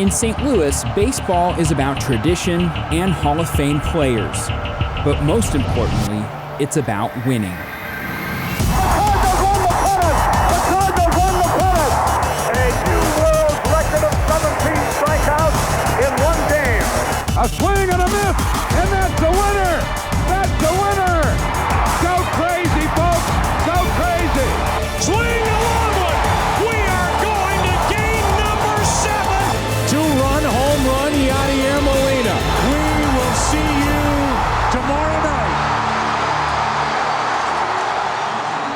In St. Louis, baseball is about tradition and Hall of Fame players. But most importantly, it's about winning. A swing and a miss, and that's the winner! That's the winner! Go crazy, folks! Go crazy! Swing a long one! We are going to game number 7! Two-run home run, Yadier Molina. We will see you tomorrow night.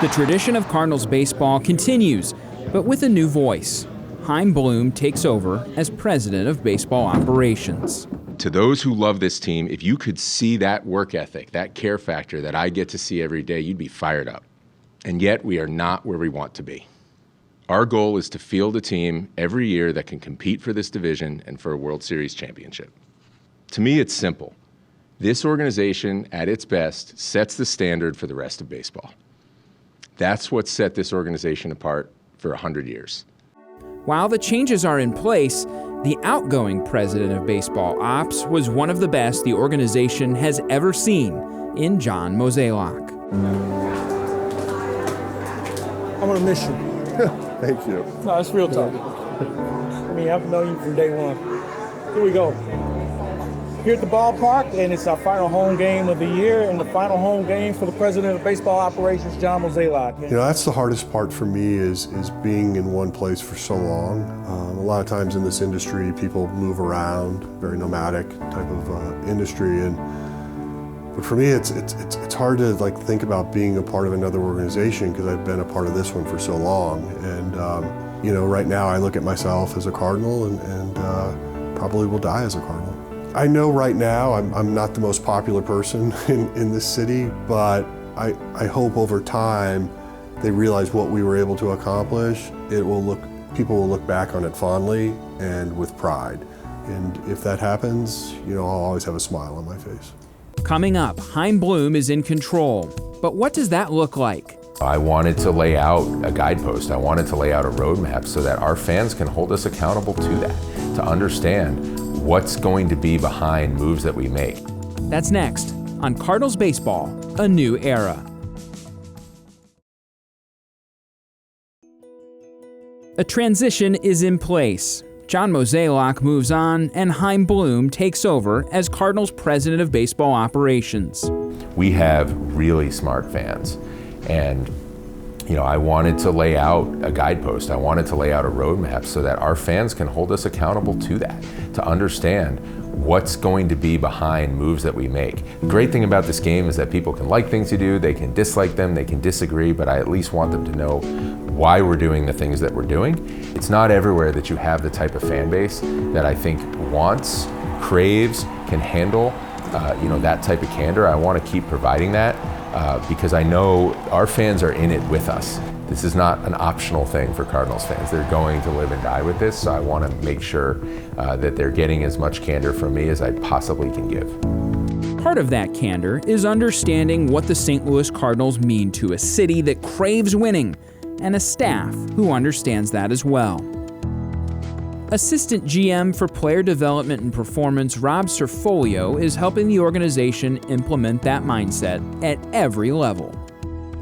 The tradition of Cardinals baseball continues, but with a new voice. Chaim Bloom takes over as president of baseball operations. To those who love this team, if you could see that work ethic, that care factor that I get to see every day, you'd be fired up. And yet we are not where we want to be. Our goal is to field a team every year that can compete for this division and for a World Series championship. To me, it's simple. This organization, at its best, sets the standard for the rest of baseball. That's what set this organization apart for 100 years. While the changes are in place, the outgoing president of baseball ops was one of the best the organization has ever seen in John Mozeliak. I'm gonna miss you. Thank you. No, it's real talk. I mean, I've known you from day one. Here we go. Here at the ballpark, and it's our final home game of the year, and the final home game for the president of baseball operations, John Mozeliak. You know, that's the hardest part for me is being in one place for so long. A lot of times in this industry, people move around, very nomadic type of industry, but for me, it's hard to think about being a part of another organization because I've been a part of this one for so long. And you know, right now I look at myself as a Cardinal, and probably will die as a Cardinal. I know right now I'm not the most popular person in this city, but I hope over time they realize what we were able to accomplish. People will look back on it fondly and with pride. And if that happens, you know, I'll always have a smile on my face. Coming up, Chaim Bloom is in control. But what does that look like? I wanted to lay out a guidepost. I wanted to lay out a roadmap so that our fans can hold us accountable to that, to understand what's going to be behind moves that we make. That's next on Cardinals Baseball, A New Era. A transition is in place. John Mozeliak moves on, and Chaim Bloom takes over as Cardinals president of baseball operations. We have really smart fans, and you know, I wanted to lay out a guidepost. I wanted to lay out a roadmap so that our fans can hold us accountable to that, to understand what's going to be behind moves that we make. The great thing about this game is that people can like things you do, they can dislike them, they can disagree, but I at least want them to know why we're doing the things that we're doing. It's not everywhere that you have the type of fan base that I think wants, craves, can handle you know, that type of candor. I want to keep providing that. Because I know our fans are in it with us. This is not an optional thing for Cardinals fans. They're going to live and die with this, so I want to make sure that they're getting as much candor from me as I possibly can give. Part of that candor is understanding what the St. Louis Cardinals mean to a city that craves winning, and a staff who understands that as well. Assistant GM for Player Development and Performance Rob Serfolio is helping the organization implement that mindset at every level.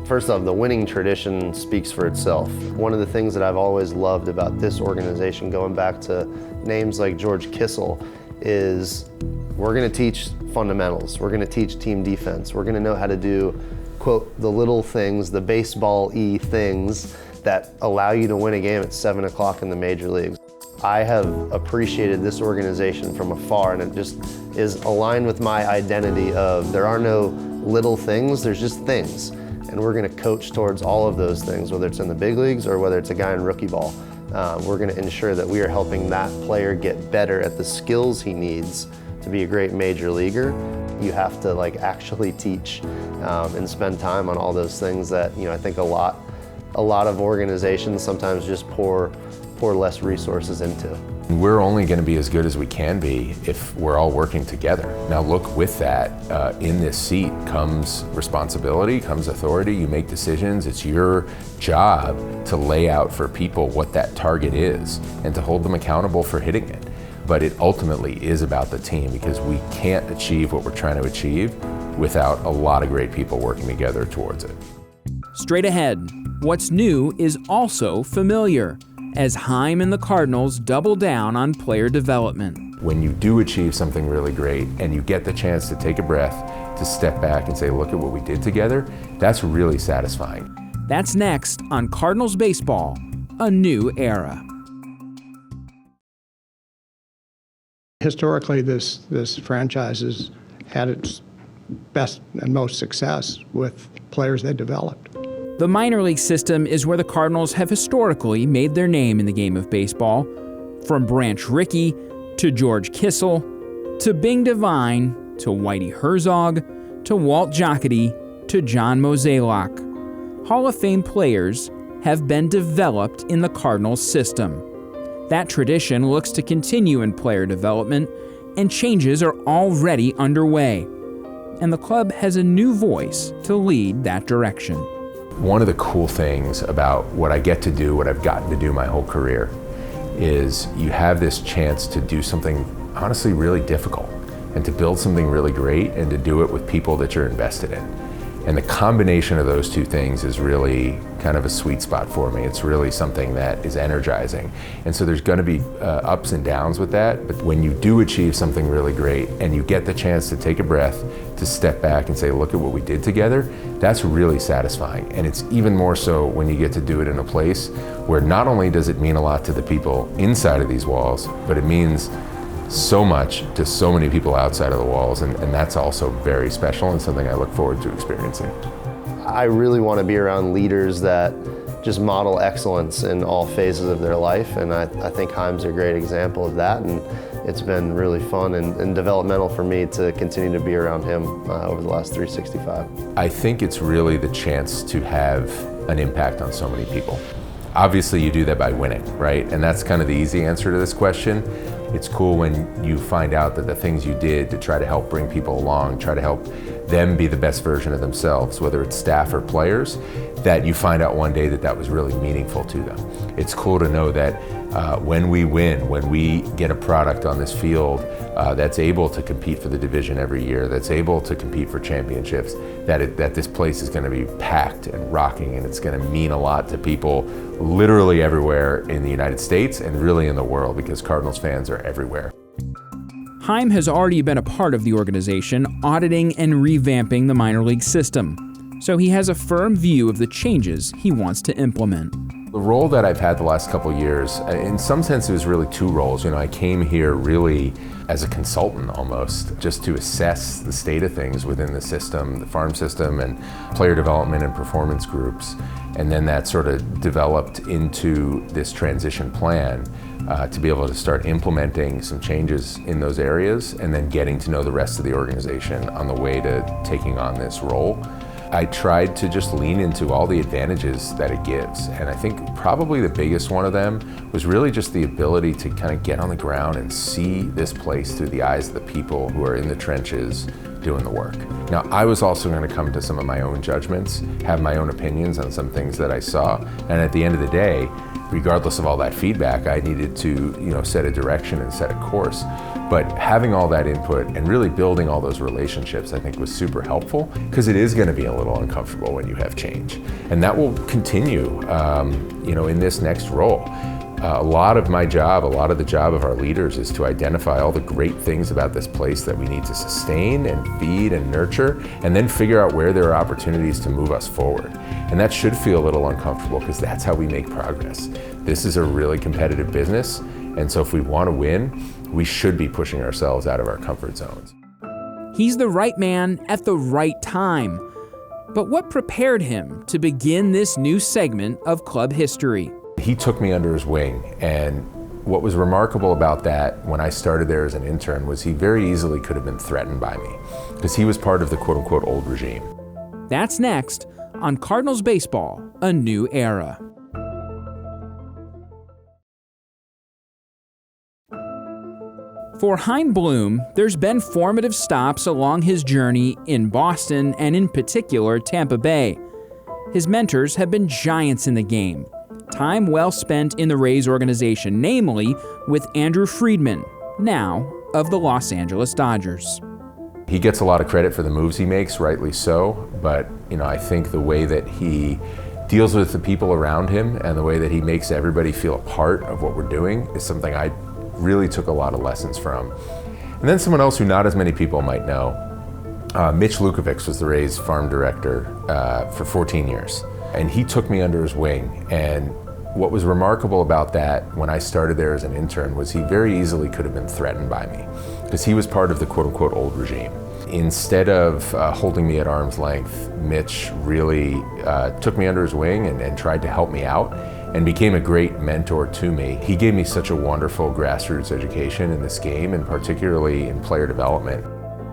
First off, the winning tradition speaks for itself. One of the things that I've always loved about this organization, going back to names like George Kissel, is we're going to teach fundamentals. We're going to teach team defense. We're going to know how to do, quote, the little things, the baseball-y things that allow you to win a game at 7 o'clock in the major leagues. I have appreciated this organization from afar, and it just is aligned with my identity of there are no little things, there's just things. And we're gonna coach towards all of those things, whether it's in the big leagues or whether it's a guy in rookie ball. We're gonna ensure that we are helping that player get better at the skills he needs to be a great major leaguer. You have to actually teach and spend time on all those things that, you know, I think a lot of organizations sometimes just pour less resources into. We're only going to be as good as we can be if we're all working together. Now look, with that, in this seat comes responsibility, comes authority. You make decisions. It's your job to lay out for people what that target is and to hold them accountable for hitting it. but it ultimately is about the team, because we can't achieve what we're trying to achieve without a lot of great people working together towards it. Straight ahead, what's new is also familiar, as Chaim and the Cardinals double down on player development. When you do achieve something really great and you get the chance to take a breath, to step back and say, look at what we did together, that's really satisfying. That's next on Cardinals Baseball, A New Era. Historically, this franchise has had its best and most success with players they developed. The minor league system is where the Cardinals have historically made their name in the game of baseball. From Branch Rickey to George Kissel to Bing Devine to Whitey Herzog to Walt Jocketty to John Mozeliak, Hall of Fame players have been developed in the Cardinals system. That tradition looks to continue in player development, and changes are already underway. And the club has a new voice to lead that direction. One of the cool things about what I get to do, what I've gotten to do my whole career, is you have this chance to do something honestly really difficult, and to build something really great, and to do it with people that you're invested in. And the combination of those two things is really kind of a sweet spot for me. It's really something that is energizing. And so there's going to be ups and downs with that, but when you do achieve something really great and you get the chance to take a breath, to step back and say, look at what we did together, that's really satisfying. And it's even more so when you get to do it in a place where not only does it mean a lot to the people inside of these walls, but it means so much to so many people outside of the walls, and that's also very special and something I look forward to experiencing. I really want to be around leaders that just model excellence in all phases of their life, and I think Chaim's a great example of that, and it's been really fun and developmental for me to continue to be around him over the last 365. I think it's really the chance to have an impact on so many people. Obviously you do that by winning, right? And that's kind of the easy answer to this question. It's cool when you find out that the things you did to try to help bring people along, try to help them be the best version of themselves, whether it's staff or players, that you find out one day that that was really meaningful to them. It's cool to know that when we win, when we get a product on this field that's able to compete for the division every year, that's able to compete for championships, that this place is going to be packed and rocking, and it's going to mean a lot to people literally everywhere in the United States and really in the world, because Cardinals fans are everywhere. Chaim has already been a part of the organization, auditing and revamping the minor league system, so he has a firm view of the changes he wants to implement. The role that I've had the last couple of years, in some sense it was really two roles. You know, I came here really as a consultant almost, just to assess the state of things within the system, the farm system and player development and performance groups. And then that sort of developed into this transition plan to be able to start implementing some changes in those areas, and then getting to know the rest of the organization on the way to taking on this role. I tried to just lean into all the advantages that it gives. And I think probably the biggest one of them was really just the ability to kind of get on the ground and see this place through the eyes of the people who are in the trenches doing the work. Now, I was also going to come to some of my own judgments, have my own opinions on some things that I saw. And at the end of the day, regardless of all that feedback, I needed to, set a direction and set a course. But having all that input and really building all those relationships, I think was super helpful, because it is going to be a little uncomfortable when you have change. And that will continue, in this next role. A lot of my job, a lot of the job of our leaders is to identify all the great things about this place that we need to sustain and feed and nurture, and then figure out where there are opportunities to move us forward. And that should feel a little uncomfortable, because that's how we make progress. This is a really competitive business, and so if we want to win, we should be pushing ourselves out of our comfort zones. He's the right man at the right time. But what prepared him to begin this new segment of club history? He took me under his wing, and what was remarkable about that when I started there as an intern was he very easily could have been threatened by me, because he was part of the quote-unquote old regime. That's next on Cardinals Baseball, A New Era. For Chaim Bloom, there's been formative stops along his journey in Boston and in particular Tampa Bay. His mentors have been giants in the game. Time well spent in the Rays organization, namely with Andrew Friedman, now of the Los Angeles Dodgers. He gets a lot of credit for the moves he makes, rightly so, but I think the way that he deals with the people around him and the way that he makes everybody feel a part of what we're doing is something I really took a lot of lessons from. And then someone else who not as many people might know, Mitch Lukovics was the Rays farm director for 14 years. And he took me under his wing. And what was remarkable about that when I started there as an intern was he very easily could have been threatened by me because he was part of the quote unquote old regime. Instead of holding me at arm's length, Mitch really took me under his wing and tried to help me out and became a great mentor to me. He gave me such a wonderful grassroots education in this game and particularly in player development.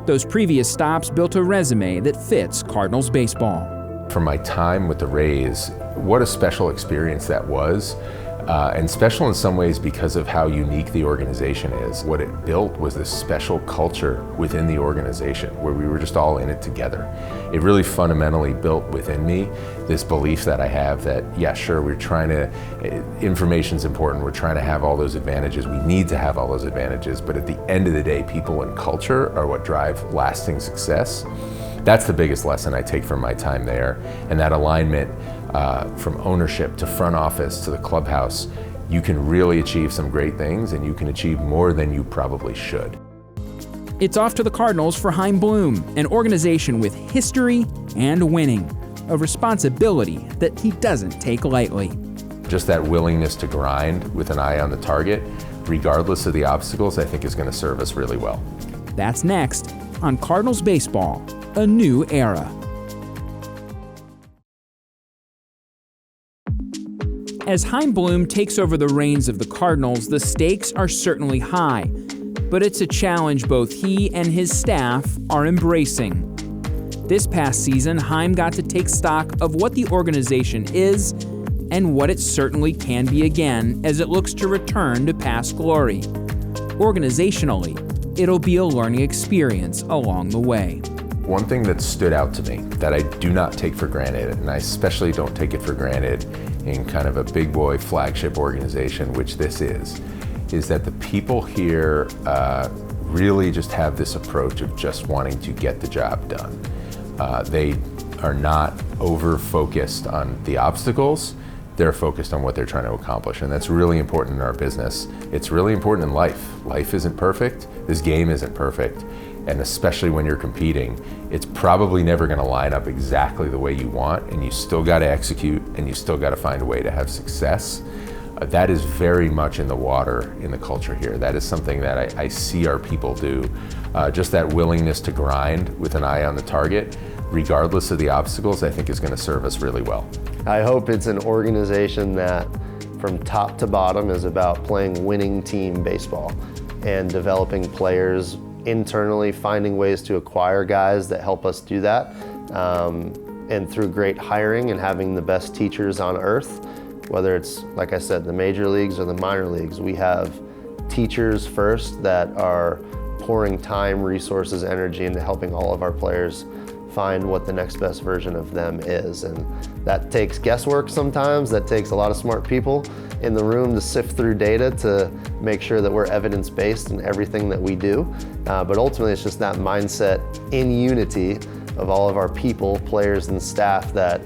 Those previous stops built a resume that fits Cardinals baseball. From my time with the Rays, what a special experience that was. And special in some ways because of how unique the organization is. What it built was this special culture within the organization where we were just all in it together. It really fundamentally built within me this belief that I have that, yeah, sure, we're trying to, information's important, we're trying to have all those advantages, we need to have all those advantages, but at the end of the day, people and culture are what drive lasting success. That's the biggest lesson I take from my time there, and that alignment from ownership to front office to the clubhouse, you can really achieve some great things and you can achieve more than you probably should. It's off to the Cardinals for Chaim Bloom, an organization with history and winning, a responsibility that he doesn't take lightly. Just that willingness to grind with an eye on the target, regardless of the obstacles, I think is going to serve us really well. That's next on Cardinals Baseball, a new era. As Chaim Bloom takes over the reins of the Cardinals, the stakes are certainly high, but it's a challenge both he and his staff are embracing. This past season, Chaim got to take stock of what the organization is and what it certainly can be again as it looks to return to past glory. Organizationally, it'll be a learning experience along the way. One thing that stood out to me that I do not take for granted, and I especially don't take it for granted in kind of a big boy flagship organization, which this is that the people here really just have this approach of just wanting to get the job done. They are not over-focused on the obstacles, they're focused on what they're trying to accomplish, and that's really important in our business. It's really important in life. Life isn't perfect, this game isn't perfect, and especially when you're competing, it's probably never gonna line up exactly the way you want, and you still gotta execute, and you still gotta find a way to have success. That is very much in the water in the culture here. That is something that I see our people do. Just that willingness to grind with an eye on the target, regardless of the obstacles, I think is gonna serve us really well. I hope it's an organization that from top to bottom is about playing winning team baseball and developing players internally, finding ways to acquire guys that help us do that. And through great hiring and having the best teachers on earth, whether it's, like I said, the major leagues or the minor leagues, we have teachers first that are pouring time, resources, energy into helping all of our players find what the next best version of them is. And that takes guesswork sometimes, that takes a lot of smart people in the room to sift through data to make sure that we're evidence-based in everything that we do. But ultimately it's just that mindset in unity of all of our people, players and staff, that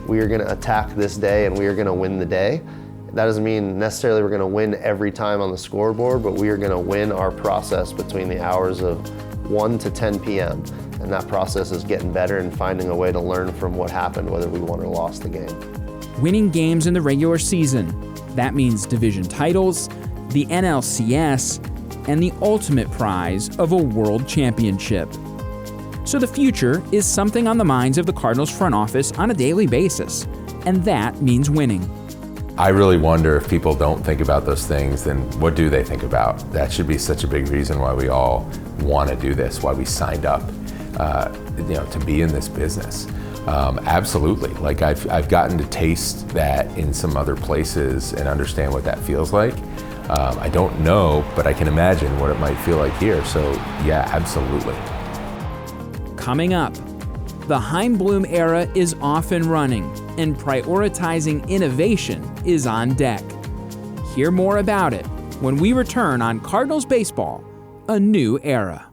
we are gonna attack this day and we are gonna win the day. That doesn't mean necessarily we're gonna win every time on the scoreboard, but we are gonna win our process between the hours of 1 to 10 p.m. And that process is getting better and finding a way to learn from what happened, whether we won or lost the game. Winning games in the regular season. That means division titles, the NLCS, and the ultimate prize of a world championship. So the future is something on the minds of the Cardinals front office on a daily basis, and that means winning. I really wonder if people don't think about those things, then what do they think about? That should be such a big reason why we all want to do this, why we signed up, to be in this business. Absolutely. Like I've gotten to taste that in some other places and understand what that feels like. I don't know, but I can imagine what it might feel like here. So yeah, absolutely. Coming up, the Chaim Bloom era is off and running, and prioritizing innovation is on deck. Hear more about it when we return on Cardinals Baseball, A New Era.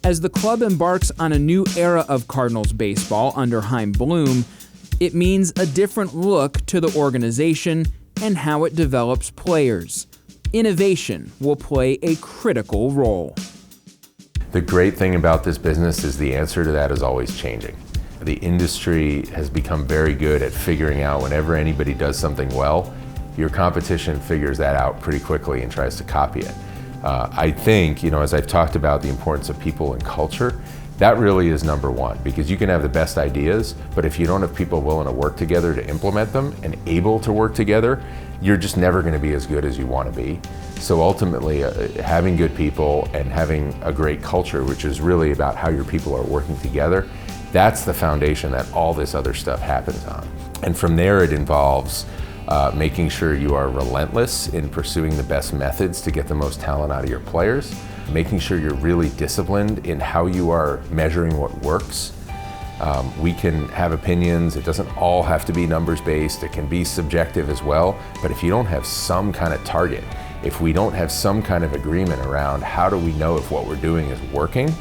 As the club embarks on a new era of Cardinals baseball under Chaim Bloom, it means a different look to the organization and how it develops players. Innovation will play a critical role. The great thing about this business is the answer to that is always changing. The industry has become very good at figuring out whenever anybody does something well, your competition figures that out pretty quickly and tries to copy it. I think, as I've talked about the importance of people and culture, that really is number one, because you can have the best ideas, but if you don't have people willing to work together to implement them and able to work together, you're just never going to be as good as you want to be. So ultimately, having good people and having a great culture, which is really about how your people are working together, that's the foundation that all this other stuff happens on. And from there, it involves making sure you are relentless in pursuing the best methods to get the most talent out of your players, making sure you're really disciplined in how you are measuring what works. We can have opinions. It doesn't all have to be numbers-based. It can be subjective as well. But if you don't have some kind of target, if we don't have some kind of agreement around how do we know if what we're doing is working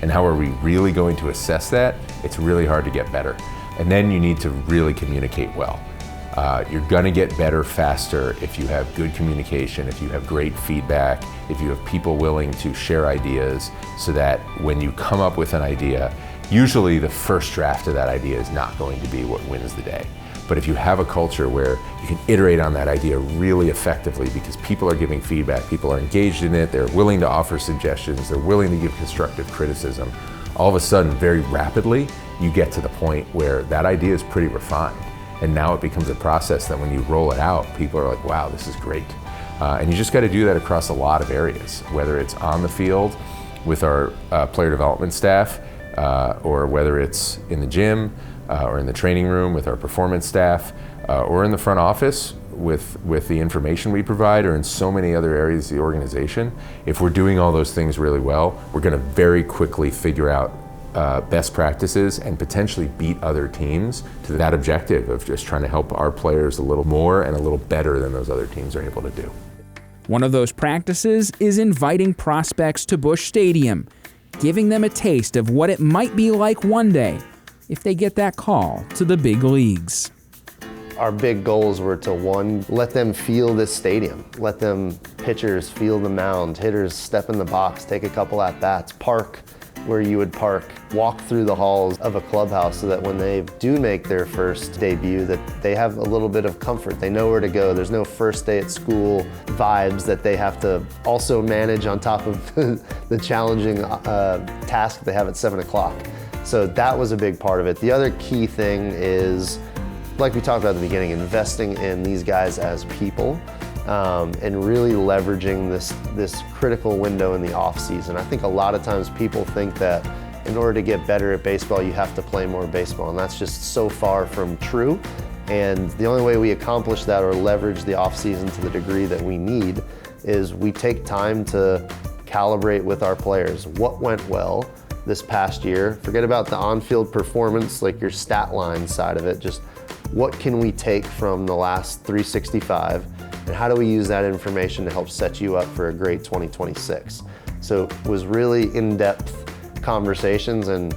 and how are we really going to assess that, it's really hard to get better. And then you need to really communicate well. You're gonna get better faster if you have good communication, if you have great feedback, if you have people willing to share ideas, so that when you come up with an idea, usually the first draft of that idea is not going to be what wins the day. But if you have a culture where you can iterate on that idea really effectively because people are giving feedback, people are engaged in it, they're willing to offer suggestions, they're willing to give constructive criticism, all of a sudden, very rapidly, you get to the point where that idea is pretty refined. And now it becomes a process that when you roll it out, people are like, wow, this is great. And you just got to do that across a lot of areas, whether it's on the field with our player development staff, or whether it's in the gym, or in the training room with our performance staff, or in the front office with the information we provide, or in so many other areas of the organization. If we're doing all those things really well, we're going to very quickly figure out best practices and potentially beat other teams to that objective of just trying to help our players a little more and a little better than those other teams are able to do. One of those practices is inviting prospects to Busch Stadium, giving them a taste of what it might be like one day if they get that call to the big leagues. Our big goals were to, one, let them feel this stadium. Let them, pitchers, feel the mound, hitters step in the box, take a couple at-bats, park where you would park, walk through the halls of a clubhouse so that when they do make their first debut, that they have a little bit of comfort. They know where to go. There's no first day at school vibes that they have to also manage on top of the challenging task they have at 7 o'clock. So that was a big part of it. The other key thing is, like we talked about at the beginning, investing in these guys as people. And really leveraging this critical window in the off season. I think a lot of times people think that in order to get better at baseball, you have to play more baseball, and that's just so far from true. And the only way we accomplish that or leverage the off season to the degree that we need is we take time to calibrate with our players. What went well this past year? Forget about the on-field performance, like your stat line side of it. Just what can we take from the last 365? And how do we use that information to help set you up for a great 2026? So it was really in-depth conversations, and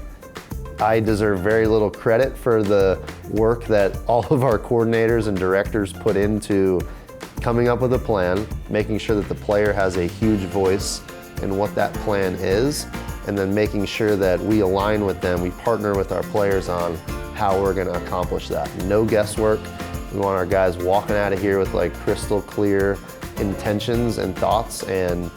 I deserve very little credit for the work that all of our coordinators and directors put into coming up with a plan, making sure that the player has a huge voice in what that plan is, and then making sure that we align with them, we partner with our players on how we're gonna accomplish that. No guesswork. We want our guys walking out of here with like crystal clear intentions and thoughts and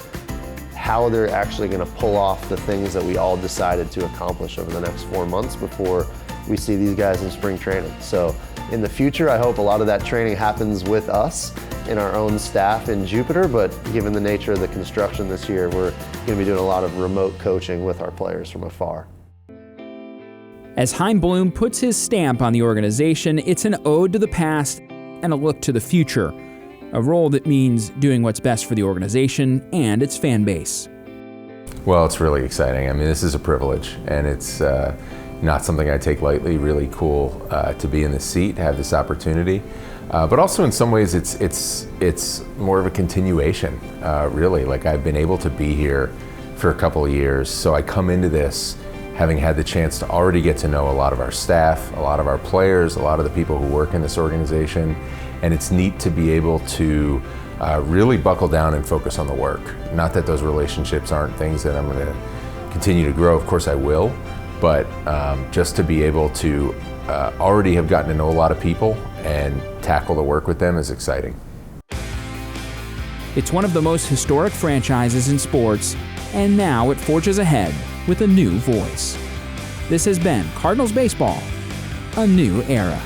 how they're actually gonna pull off the things that we all decided to accomplish over the next 4 months before we see these guys in spring training. So in the future, I hope a lot of that training happens with us in our own staff in Jupiter, but given the nature of the construction this year, we're gonna be doing a lot of remote coaching with our players from afar. As Chaim Bloom puts his stamp on the organization, it's an ode to the past and a look to the future, a role that means doing what's best for the organization and its fan base. Well, it's really exciting. I mean, this is a privilege, and it's not something I take lightly. Really cool to be in this seat, have this opportunity. But also in some ways it's more of a continuation, really. Like, I've been able to be here for a couple of years, so I come into this having had the chance to already get to know a lot of our staff, a lot of our players, a lot of the people who work in this organization, and it's neat to be able to really buckle down and focus on the work. Not that those relationships aren't things that I'm going to continue to grow, of course I will, but just to be able to already have gotten to know a lot of people and tackle the work with them is exciting. It's one of the most historic franchises in sports, and now it forges ahead with a new voice. This has been Cardinals Baseball, a new era.